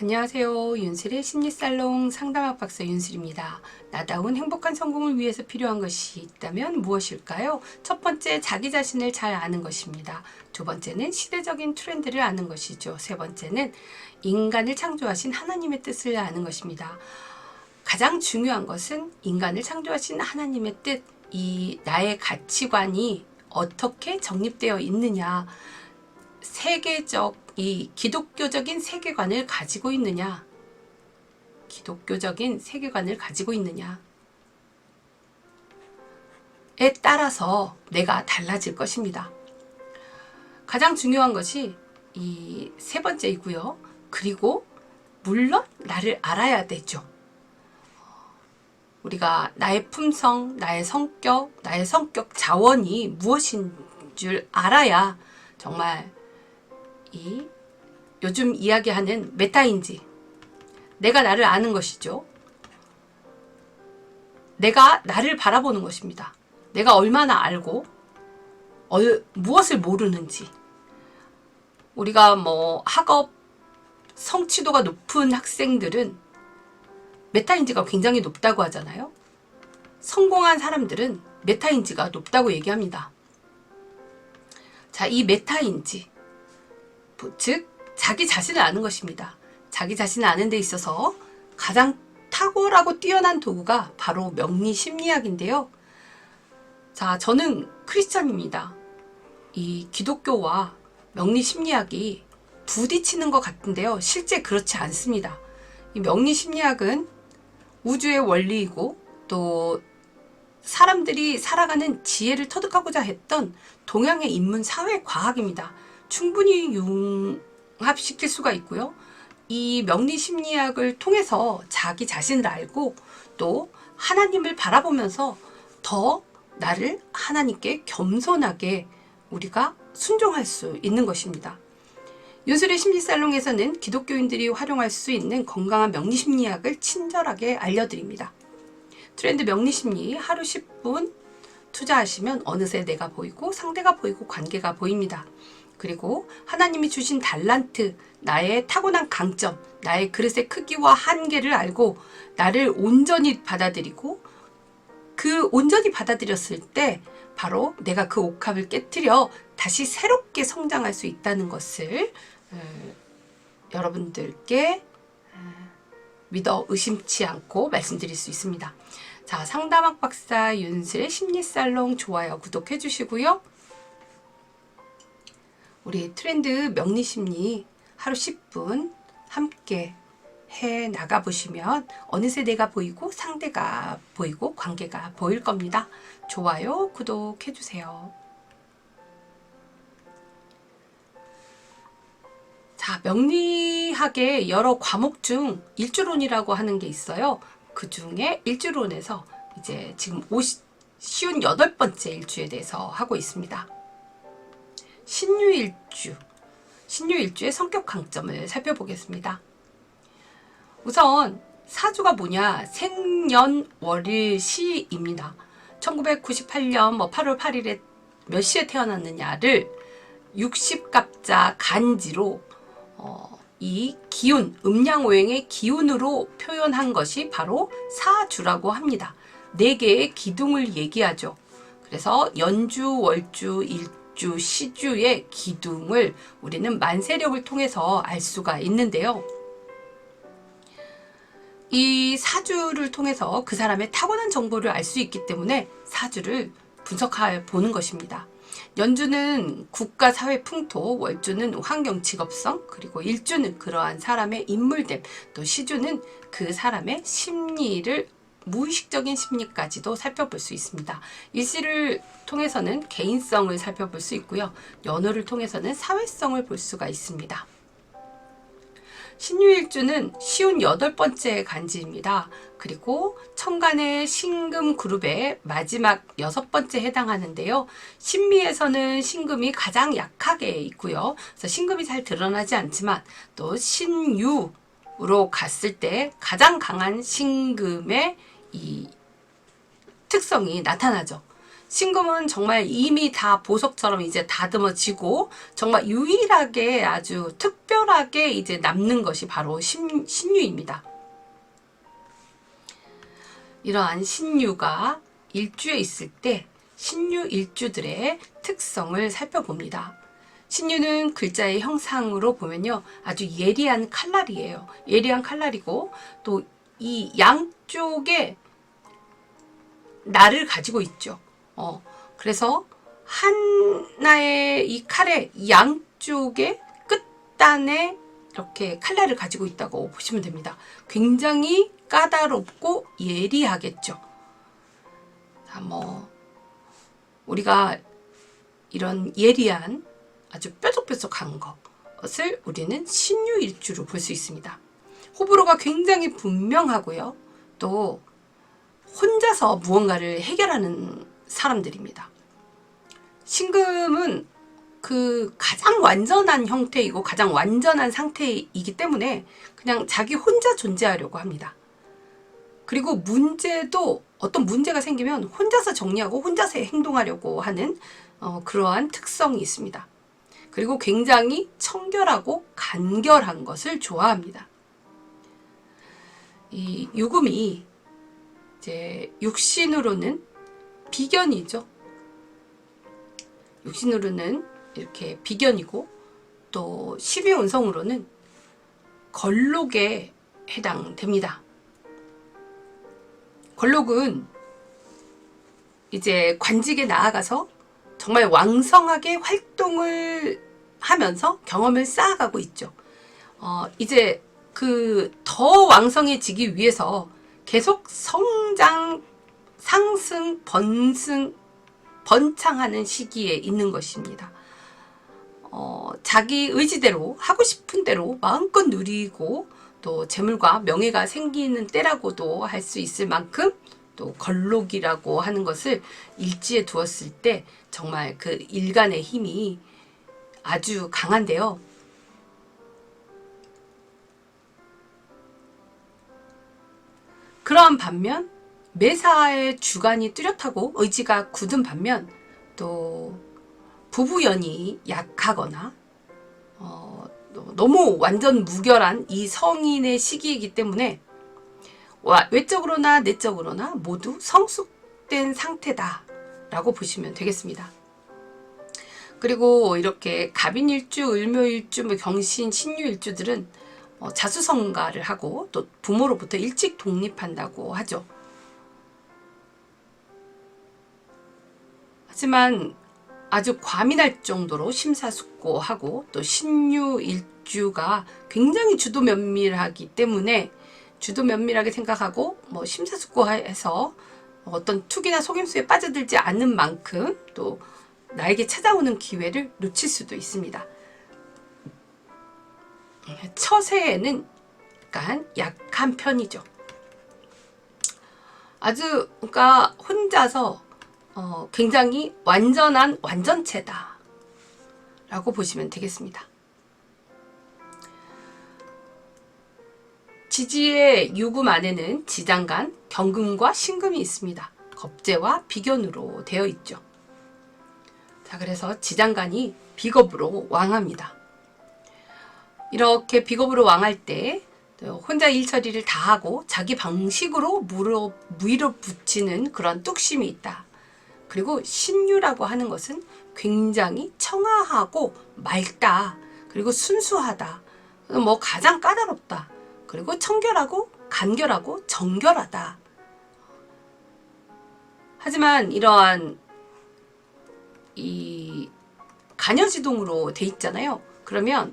안녕하세요. 윤슬의 심리살롱 상담학 박사 윤슬입니다. 나다운 행복한 성공을 위해서 필요한 것이 있다면 무엇일까요? 첫 번째, 자기 자신을 잘 아는 것입니다. 두 번째는 시대적인 트렌드를 아는 것이죠. 세 번째는 인간을 창조하신 하나님의 뜻을 아는 것입니다. 가장 중요한 것은 인간을 창조하신 하나님의 뜻, 이 나의 가치관이 어떻게 정립되어 있느냐, 이 기독교적인 세계관을 가지고 있느냐, 기독교적인 세계관을 가지고 있느냐에 따라서 내가 달라질 것입니다. 가장 중요한 것이 이 세 번째이고요. 그리고 물론 나를 알아야 되죠. 우리가 나의 품성, 나의 성격 자원이 무엇인 줄 알아야 정말 이 요즘 이야기하는 메타인지, 내가 나를 아는 것이죠. 내가 나를 바라보는 것입니다. 내가 얼마나 알고 무엇을 모르는지. 우리가 학업 성취도가 높은 학생들은 메타인지가 굉장히 높다고 하잖아요. 성공한 사람들은 메타인지가 높다고 얘기합니다. 자, 이 메타인지, 즉 자기 자신을 아는 것입니다. 자기 자신을 아는 데 있어서 가장 탁월하고 뛰어난 도구가 바로 명리심리학인데요. 자, 저는 크리스천입니다. 이 기독교와 명리심리학이 부딪히는 것 같은데요. 실제 그렇지 않습니다. 이 명리심리학은 우주의 원리이고 또 사람들이 살아가는 지혜를 터득하고자 했던 동양의 인문 사회 과학입니다. 충분히 융합시킬 수가 있고요. 이 명리심리학을 통해서 자기 자신을 알고 또 하나님을 바라보면서 더 나를 하나님께 겸손하게 우리가 순종할 수 있는 것입니다. 윤슬의 심리살롱에서는 기독교인들이 활용할 수 있는 건강한 명리심리학을 친절하게 알려드립니다. 트렌드 명리심리 하루 10분 투자하시면 어느새 내가 보이고 상대가 보이고 관계가 보입니다. 그리고 하나님이 주신 달란트, 나의 타고난 강점, 나의 그릇의 크기와 한계를 알고 나를 온전히 받아들이고 그 온전히 받아들였을 때 바로 내가 그 옥합을 깨트려 다시 새롭게 성장할 수 있다는 것을 여러분들께 믿어 의심치 않고 말씀드릴 수 있습니다. 자, 상담학 박사 윤슬의 심리살롱 좋아요, 구독해 주시고요. 우리 트렌드 명리심리 하루 10분 함께 해 나가보시면 어느새 내가 보이고 상대가 보이고 관계가 보일 겁니다. 좋아요, 구독해 주세요. 자, 명리학의 여러 과목 중 일주론이라고 하는 게 있어요. 그 중에 일주론에서 이제 지금 58번째 일주에 대해서 하고 있습니다. 신유일주의 성격 강점을 살펴보겠습니다. 우선 사주가 뭐냐? 생년월일시입니다. 1998년 8월 8일에 몇 시에 태어났느냐를 60갑자 간지로 이 기운, 음양오행의 기운으로 표현한 것이 바로 사주라고 합니다. 4개의 기둥을 얘기하죠. 그래서 연주, 월주, 일주, 시주의 기둥을 우리는 만세력을 통해서 알 수가 있는데요. 이 사주를 통해서 그 사람의 타고난 정보를 알 수 있기 때문에 사주를 분석해 보는 것입니다. 연주는 국가 사회 풍토, 월주는 환경 직업성, 그리고 일주는 그러한 사람의 인물됨, 또 시주는 그 사람의 심리를 무의식적인 심리까지도 살펴볼 수 있습니다. 일시를 통해서는 개인성을 살펴볼 수 있고요. 연호를 통해서는 사회성을 볼 수가 있습니다. 신유일주는 58번째 간지입니다. 그리고 천간의 신금 그룹의 마지막 6번째 해당하는데요. 신미에서는 신금이 가장 약하게 있고요. 그래서 신금이 잘 드러나지 않지만 또 신유로 갔을 때 가장 강한 신금의 이 특성이 나타나죠. 신금은 정말 이미 다 보석처럼 이제 다듬어지고 정말 유일하게 아주 특별하게 이제 남는 것이 바로 신유입니다. 이러한 신유가 일주에 있을 때 신유 일주들의 특성을 살펴봅니다. 신유는 글자의 형상으로 보면요, 아주 예리한 칼날이에요. 예리한 칼날이고 또 이 양쪽에 날을 가지고 있죠. 그래서 하나의 이 칼의 양쪽에 끝단에 이렇게 칼날을 가지고 있다고 보시면 됩니다. 굉장히 까다롭고 예리하겠죠. 자, 우리가 이런 예리한 아주 뾰족뾰족한 것을 우리는 신유일주로 볼 수 있습니다. 호불호가 굉장히 분명하고요. 또 혼자서 무언가를 해결하는 사람들입니다. 신금은 그 가장 완전한 형태이고 가장 완전한 상태이기 때문에 그냥 자기 혼자 존재하려고 합니다. 그리고 문제도 어떤 문제가 생기면 혼자서 정리하고 혼자서 행동하려고 하는 그러한 특성이 있습니다. 그리고 굉장히 청결하고 간결한 것을 좋아합니다. 이 유금이 이제 육신으로는 비견이죠. 육신으로는 이렇게 비견이고 또 12운성으로는 걸록에 해당됩니다. 걸록은 이제 관직에 나아가서 정말 왕성하게 활동을 하면서 경험을 쌓아가고 있죠. 이제 그 더 왕성해지기 위해서 계속 성장, 상승, 번창하는 시기에 있는 것입니다. 자기 의지대로 하고 싶은 대로 마음껏 누리고 또 재물과 명예가 생기는 때라고도 할 수 있을 만큼 또 걸록이라고 하는 것을 일지에 두었을 때 정말 그 일간의 힘이 아주 강한데요. 그러한 반면 매사의 주관이 뚜렷하고 의지가 굳은 반면 또 부부연이 약하거나 너무 완전 무결한 이 성인의 시기이기 때문에 외적으로나 내적으로나 모두 성숙된 상태다 라고 보시면 되겠습니다. 그리고 이렇게 갑인일주, 을묘일주, 경신, 신유일주들은 자수성가를 하고 또 부모로부터 일찍 독립한다고 하죠. 하지만 아주 과민할 정도로 심사숙고하고 또 신유일주가 굉장히 주도 면밀하기 때문에 주도 면밀하게 생각하고 심사숙고해서 어떤 투기나 속임수에 빠져들지 않는 만큼 또 나에게 찾아오는 기회를 놓칠 수도 있습니다. 처세에는 약간 약한 편이죠. 아주 그러니까 혼자서 굉장히 완전한 완전체다 라고 보시면 되겠습니다. 지지의 유금 안에는 지장간, 경금과 신금이 있습니다. 겁재와 비견으로 되어 있죠. 자, 그래서 지장간이 비겁으로 왕합니다. 이렇게 비겁으로 왕할 때 혼자 일처리를 다 하고 자기 방식으로 밀어붙이는 그런 뚝심이 있다. 그리고 신유라고 하는 것은 굉장히 청아하고 맑다. 그리고 순수하다. 가장 까다롭다. 그리고 청결하고 간결하고 정결하다. 하지만 이러한 이 간여지동으로 돼 있잖아요. 그러면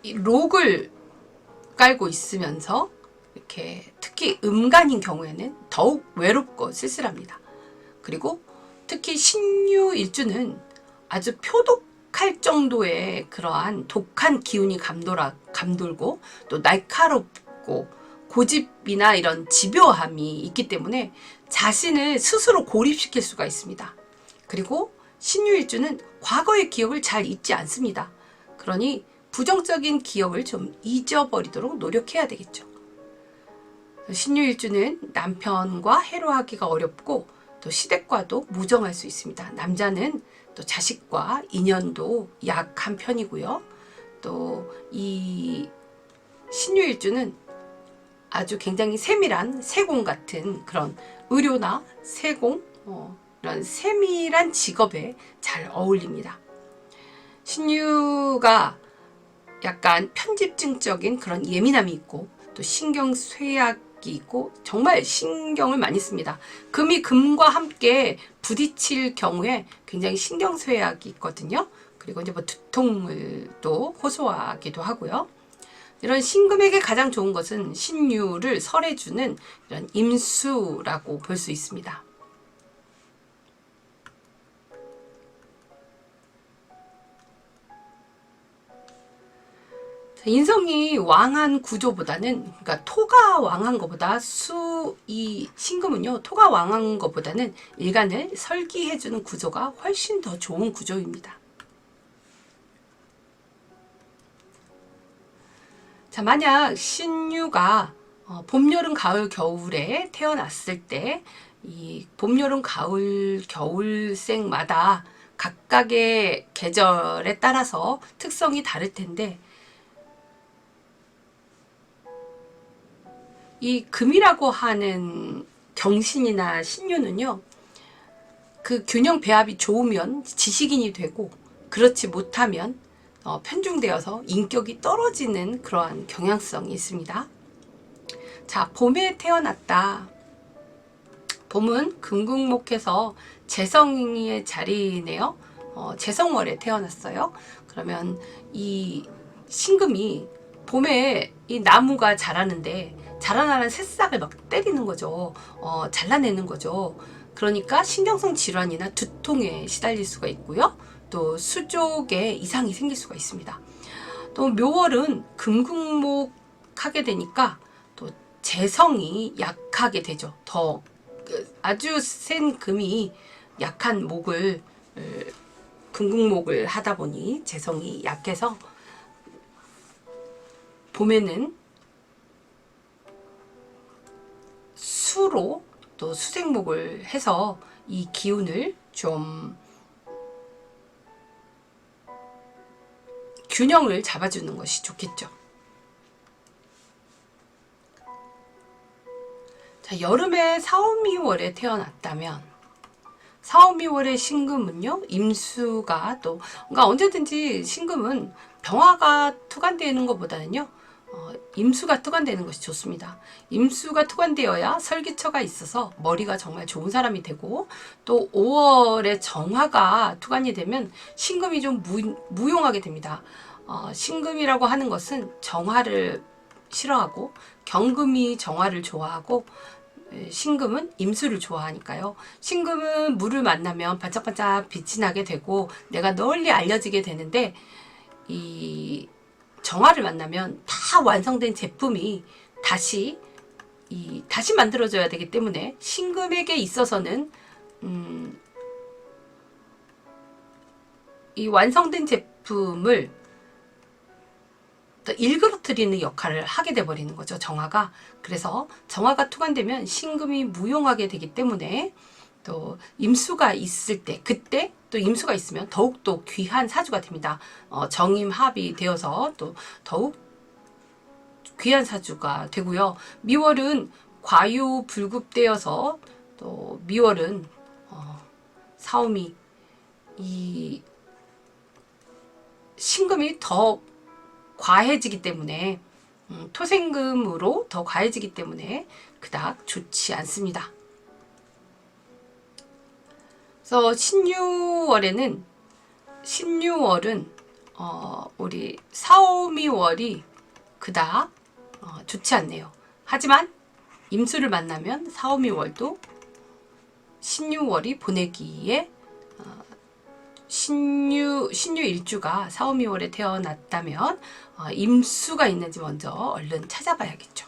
이 록을 깔고 있으면서 이렇게 특히 음간인 경우에는 더욱 외롭고 쓸쓸합니다. 그리고 특히 신유일주는 아주 표독할 정도의 그러한 독한 기운이 감돌고 또 날카롭고 고집이나 이런 집요함이 있기 때문에 자신을 스스로 고립시킬 수가 있습니다. 그리고 신유일주는 과거의 기억을 잘 잊지 않습니다. 그러니 부정적인 기억을 좀 잊어버리도록 노력해야 되겠죠. 신유일주는 남편과 해로하기가 어렵고 또 시댁과도 무정할 수 있습니다. 남자는 또 자식과 인연도 약한 편이고요. 또 이 신유일주는 아주 굉장히 세밀한 세공 같은 그런 의료나 세공 이런 세밀한 직업에 잘 어울립니다. 신유가 약간 편집증적인 그런 예민함이 있고 또 신경쇠약이 있고 정말 신경을 많이 씁니다. 금이 금과 함께 부딪힐 경우에 굉장히 신경쇠약이 있거든요. 그리고 이제 뭐 두통을 또 호소하기도 하고요. 이런 신금에게 가장 좋은 것은 신유를 설해주는 이런 임수라고 볼 수 있습니다. 인성이 왕한 구조보다는, 그러니까 토가 왕한 것보다 이 신금은요, 토가 왕한 것보다는 일간을 설기해주는 구조가 훨씬 더 좋은 구조입니다. 자, 만약 신유가 봄, 여름, 가을, 겨울에 태어났을 때 이 봄, 여름, 가을, 겨울생마다 각각의 계절에 따라서 특성이 다를 텐데 이 금이라고 하는 경신이나 신유는요, 그 균형 배합이 좋으면 지식인이 되고 그렇지 못하면 편중되어서 인격이 떨어지는 그러한 경향성이 있습니다. 자, 봄에 태어났다. 봄은 금국목해서 재성의 자리네요. 재성월에 태어났어요. 그러면 이 신금이 봄에 이 나무가 자라는데 자라나는 새싹을 막 때리는 거죠. 잘라내는 거죠. 그러니까 신경성 질환이나 두통에 시달릴 수가 있고요. 또 수족에 이상이 생길 수가 있습니다. 또 묘월은 금국목 하게 되니까 또 재성이 약하게 되죠. 더 아주 센 금이 약한 목을 금국목을 하다 보니 재성이 약해서 봄에는 수로 또 수생목을 해서 이 기운을 좀 균형을 잡아주는 것이 좋겠죠. 자, 여름에 사오미월에 태어났다면 사오미월의 신금은요, 임수가 또, 그러니까 언제든지 신금은 병화가 투관되는 것보다는요, 임수가 투관되는 것이 좋습니다. 임수가 투관되어야 설기처가 있어서 머리가 정말 좋은 사람이 되고, 또 5월에 정화가 투관이 되면 신금이 좀 무용하게 됩니다. 신금이라고 하는 것은 정화를 싫어하고 경금이 정화를 좋아하고 신금은 임수를 좋아하니까요. 신금은 물을 만나면 반짝반짝 빛이 나게 되고 내가 널리 알려지게 되는데 이 정화를 만나면 다 완성된 제품이 다시 만들어져야 되기 때문에 신금에게 있어서는 이 완성된 제품을 또 일그러뜨리는 역할을 하게 돼버리는 거죠, 정화가. 그래서 정화가 투관되면 신금이 무용하게 되기 때문에 또 임수가 있을 때, 그때 또 임수가 있으면 더욱더 귀한 사주가 됩니다. 정임합이 되어서 또 더욱 귀한 사주가 되고요. 미월은 과유불급되어서 또 미월은 사오미 이 신금이 더 과해지기 때문에 토생금으로 더 과해지기 때문에 그닥 좋지 않습니다. 그래서 신유월은 우리 사오미월이 그닥 좋지 않네요. 하지만 임수를 만나면 사오미월도 신유월이 보내기에 신유일주가 사오미월에 태어났다면 임수가 있는지 먼저 얼른 찾아봐야겠죠.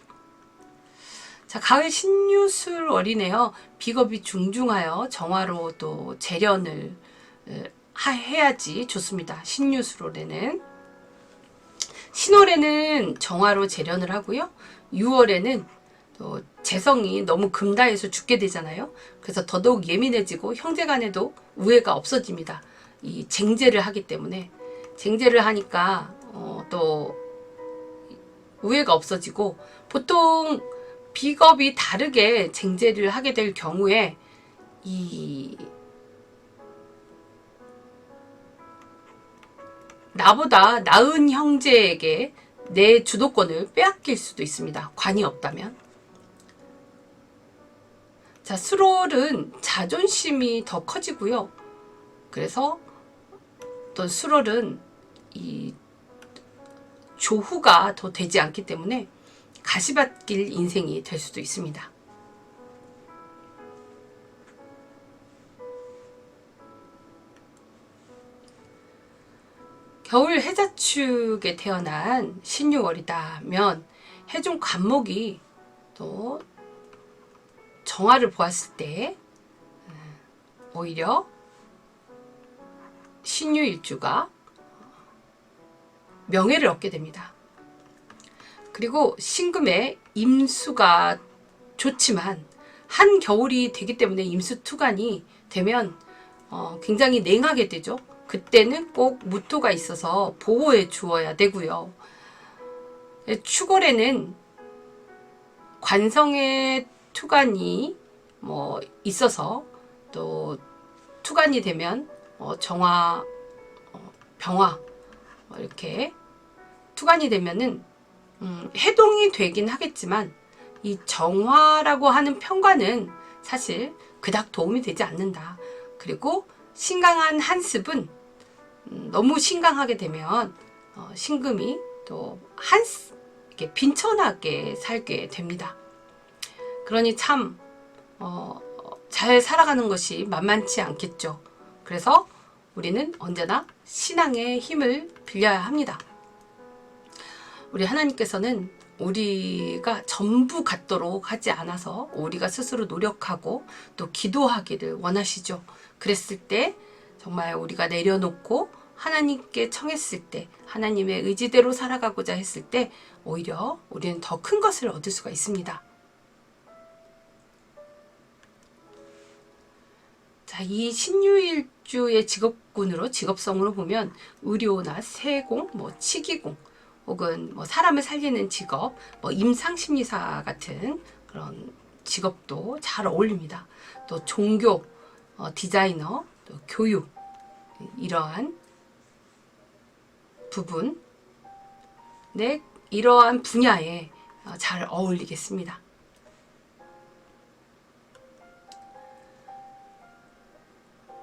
자, 가을 신유술월이네요. 비겁이 중중하여 정화로 또 재련을 해야지 좋습니다. 신유술월에는 신월에는 정화로 재련을 하고요. 6월에는 또 재성이 너무 금다해서 죽게 되잖아요. 그래서 더더욱 예민해지고 형제간에도 우애가 없어집니다. 이 쟁제를 하기 때문에. 쟁제를 하니까 또 우애가 없어지고, 보통 비겁이 다르게 쟁제를 하게 될 경우에 이 나보다 나은 형제에게 내 주도권을 빼앗길 수도 있습니다. 관이 없다면. 자, 수롤은 자존심이 더 커지고요. 그래서 또 수롤은 이 조후가 더 되지 않기 때문에 가시밭길 인생이 될 수도 있습니다. 겨울 해자축에 태어난 신유월이다면 해중 관목이 또 정화를 보았을 때 오히려 신유일주가 명예를 얻게 됩니다. 그리고 신금의 임수가 좋지만 한겨울이 되기 때문에 임수투간이 되면 굉장히 냉하게 되죠. 그때는 꼭 무토가 있어서 보호해 주어야 되고요. 추골에는 관성의 투간이 있어서 또 투간이 되면 정화, 병화 이렇게 투간이 되면은 해동이 되긴 하겠지만 이 정화라고 하는 평가는 사실 그닥 도움이 되지 않는다. 그리고 신강한 한습은 너무 신강하게 되면 신금이 또 이렇게 빈천하게 살게 됩니다. 그러니 참 잘 살아가는 것이 만만치 않겠죠. 그래서 우리는 언제나 신앙의 힘을 빌려야 합니다. 우리 하나님께서는 우리가 전부 갖도록 하지 않아서 우리가 스스로 노력하고 또 기도하기를 원하시죠. 그랬을 때 정말 우리가 내려놓고 하나님께 청했을 때, 하나님의 의지대로 살아가고자 했을 때 오히려 우리는 더 큰 것을 얻을 수가 있습니다. 자, 이 신유일주의 직업군으로, 직업성으로 보면 의료나 세공, 치기공, 혹은 사람을 살리는 직업, 임상심리사 같은 그런 직업도 잘 어울립니다. 또 종교, 디자이너, 또 교육, 이러한 부분, 이러한 분야에 잘 어울리겠습니다.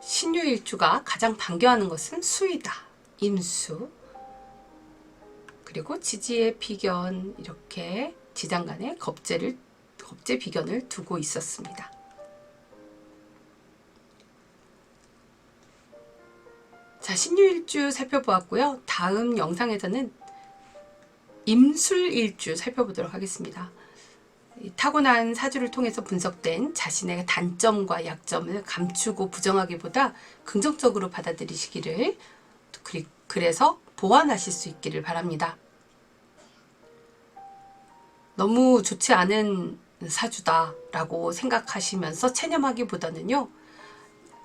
신유일주가 가장 반겨하는 것은 수이다. 임수. 그리고 지지의 비견, 이렇게 지장간에 겁재 비견을 두고 있었습니다. 자, 신유일주 살펴보았고요. 다음 영상에서는 임술일주 살펴보도록 하겠습니다. 타고난 사주를 통해서 분석된 자신의 단점과 약점을 감추고 부정하기보다 긍정적으로 받아들이시기를, 그래서 보완하실 수 있기를 바랍니다. 너무 좋지 않은 사주다라고 생각하시면서 체념하기보다는요,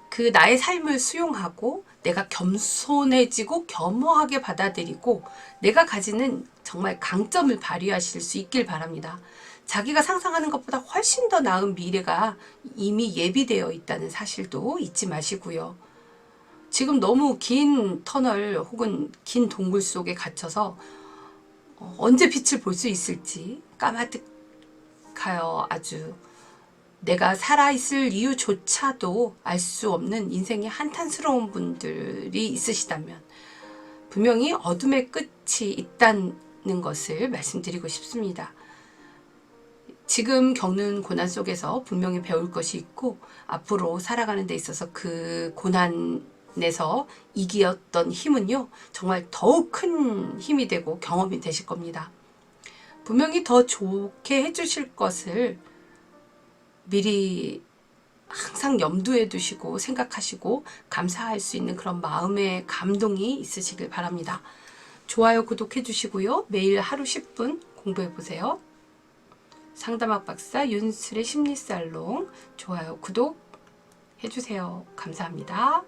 그 나의 삶을 수용하고 내가 겸손해지고 겸허하게 받아들이고 내가 가지는 정말 강점을 발휘하실 수 있길 바랍니다. 자기가 상상하는 것보다 훨씬 더 나은 미래가 이미 예비되어 있다는 사실도 잊지 마시고요. 지금 너무 긴 터널 혹은 긴 동굴 속에 갇혀서 언제 빛을 볼 수 있을지 까마득하여 아주 내가 살아있을 이유조차도 알 수 없는 인생이 한탄스러운 분들이 있으시다면 분명히 어둠의 끝이 있다는 것을 말씀드리고 싶습니다. 지금 겪는 고난 속에서 분명히 배울 것이 있고 앞으로 살아가는 데 있어서 그 고난에서 이기었던 힘은요, 정말 더욱 큰 힘이 되고 경험이 되실 겁니다. 분명히 더 좋게 해주실 것을 미리 항상 염두에 두시고 생각하시고 감사할 수 있는 그런 마음의 감동이 있으시길 바랍니다. 좋아요, 구독해 주시고요. 매일 하루 10분 공부해 보세요. 상담학 박사 윤술의 심리살롱 좋아요, 구독 해주세요. 감사합니다.